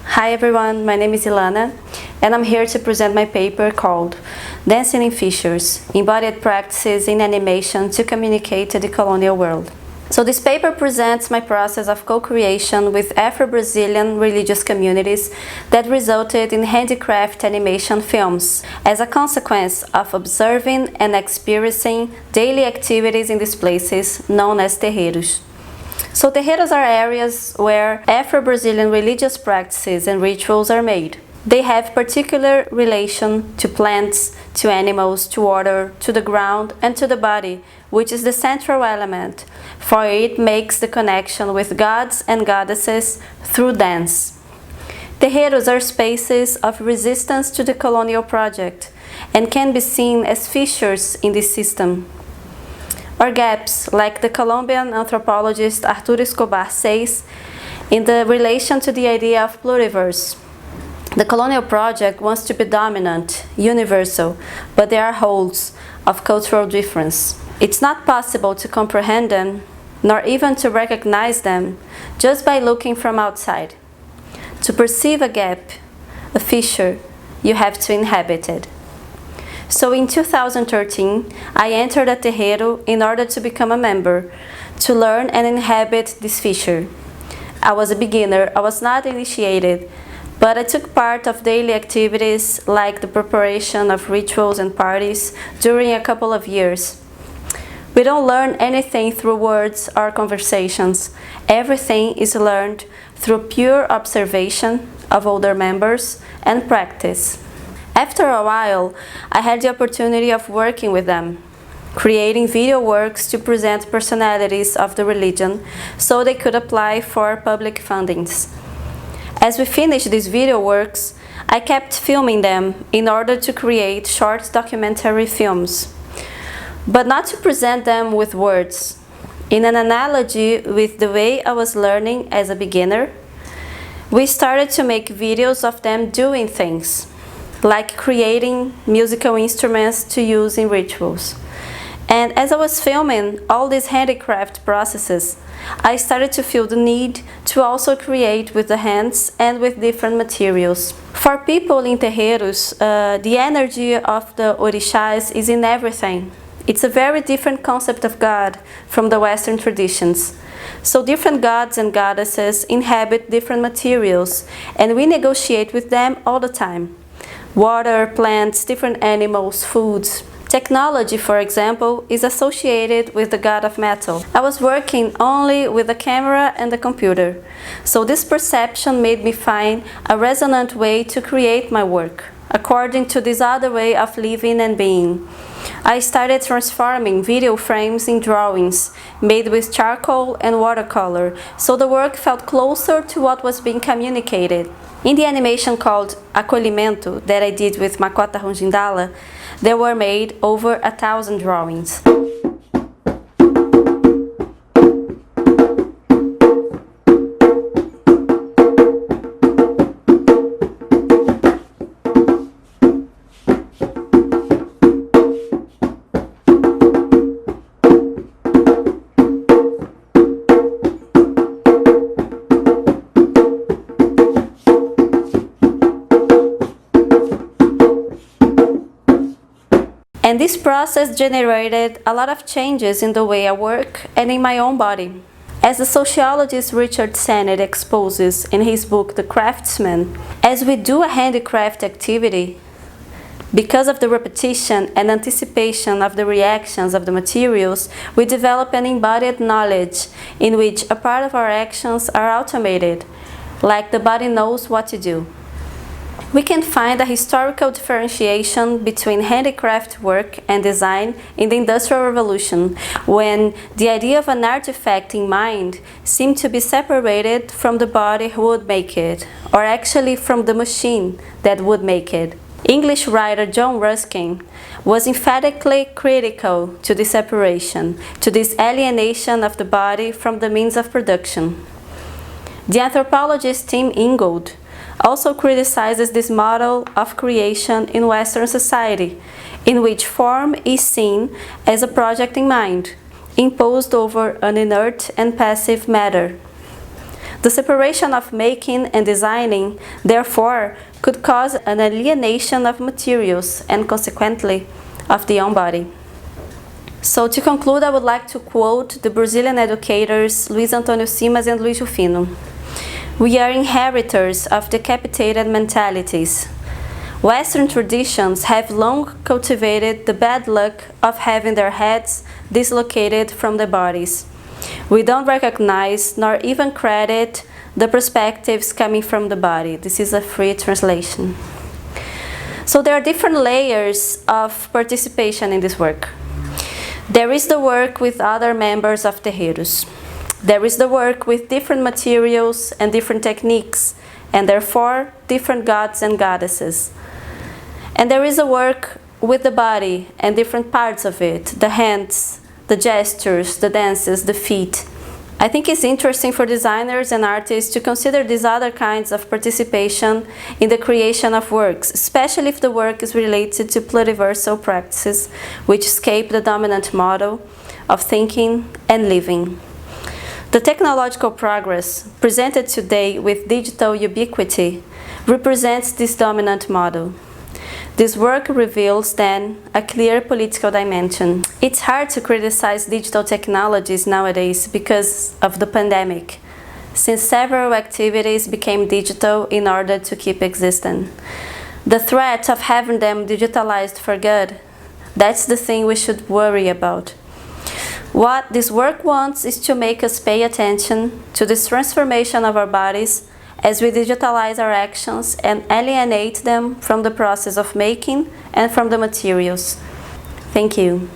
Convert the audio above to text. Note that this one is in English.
Hi everyone, my name is Llana and I'm here to present my paper called Dancing in Fissures, Embodied Practices in Animation to Communicate to the Decolonial World. So this paper presents my process of co-creation with Afro-Brazilian religious communities that resulted in handicraft animation films as a consequence of observing and experiencing daily activities in these places known as terreiros. So terreiros are areas where Afro-Brazilian religious practices and rituals are made. They have particular relation to plants, to animals, to water, to the ground, and to the body, which is the central element, for it makes the connection with gods and goddesses through dance. Terreiros are spaces of resistance to the colonial project and can be seen as fissures in this system, or gaps, like the Colombian anthropologist Arturo Escobar says, in the relation to the idea of pluriverse. The colonial project wants to be dominant, universal, but there are holes of cultural difference. It's not possible to comprehend them, nor even to recognize them, just by looking from outside. To perceive a gap, a fissure, you have to inhabit it. So in 2013, I entered a terreiro in order to become a member, to learn and inhabit this fissure. I was a beginner, I was not initiated, but I took part of daily activities like the preparation of rituals and parties during a couple of years. We don't learn anything through words or conversations. Everything is learned through pure observation of older members and practice. After a while, I had the opportunity of working with them, creating video works to present personalities of the religion so they could apply for public fundings. As we finished these video works, I kept filming them in order to create short documentary films, but not to present them with words. In an analogy with the way I was learning as a beginner, we started to make videos of them doing things, like creating musical instruments to use in rituals. And as I was filming all these handicraft processes, I started to feel the need to also create with the hands and with different materials. For people in terreiros, the energy of the orixás is in everything. It's a very different concept of God from the Western traditions. So different gods and goddesses inhabit different materials, and we negotiate with them all the time. Water, plants, different animals, foods. Technology, for example, is associated with the god of metal. I was working only with the camera and the computer, so this perception made me find a resonant way to create my work, according to this other way of living and being. I started transforming video frames in drawings made with charcoal and watercolor, so the work felt closer to what was being communicated. In the animation called Acolhimento that I did with Makota Rungindala, there were made over 1,000 drawings. And this process generated a lot of changes in the way I work and in my own body. As the sociologist Richard Sennett exposes in his book The Craftsman, as we do a handicraft activity, because of the repetition and anticipation of the reactions of the materials, we develop an embodied knowledge in which a part of our actions are automated, like the body knows what to do. We can find a historical differentiation between handicraft work and design in the Industrial Revolution, when the idea of an artifact in mind seemed to be separated from the body who would make it, or actually from the machine that would make it. English writer John Ruskin was emphatically critical to this separation, to this alienation of the body from the means of production. The anthropologist Tim Ingold also criticizes this model of creation in Western society, in which form is seen as a project in mind, imposed over an inert and passive matter. The separation of making and designing, therefore, could cause an alienation of materials and consequently of the own body. So to conclude, I would like to quote the Brazilian educators Luiz Antônio Simas and Luiz Rufino. We are inheritors of decapitated mentalities. Western traditions have long cultivated the bad luck of having their heads dislocated from their bodies. We don't recognize nor even credit the perspectives coming from the body. This is a free translation. So there are different layers of participation in this work. There is the work with other members of Terreiros. There is the work with different materials and different techniques, and therefore different gods and goddesses. And there is a work with the body and different parts of it, the hands, the gestures, the dances, the feet. I think it's interesting for designers and artists to consider these other kinds of participation in the creation of works, especially if the work is related to pluriversal practices which escape the dominant model of thinking and living. The technological progress presented today with digital ubiquity represents this dominant model. This work reveals, then, a clear political dimension. It's hard to criticize digital technologies nowadays because of the pandemic, since several activities became digital in order to keep existing. The threat of having them digitalized for good, that's the thing we should worry about. What this work wants is to make us pay attention to this transformation of our bodies as we digitalize our actions and alienate them from the process of making and from the materials. Thank you.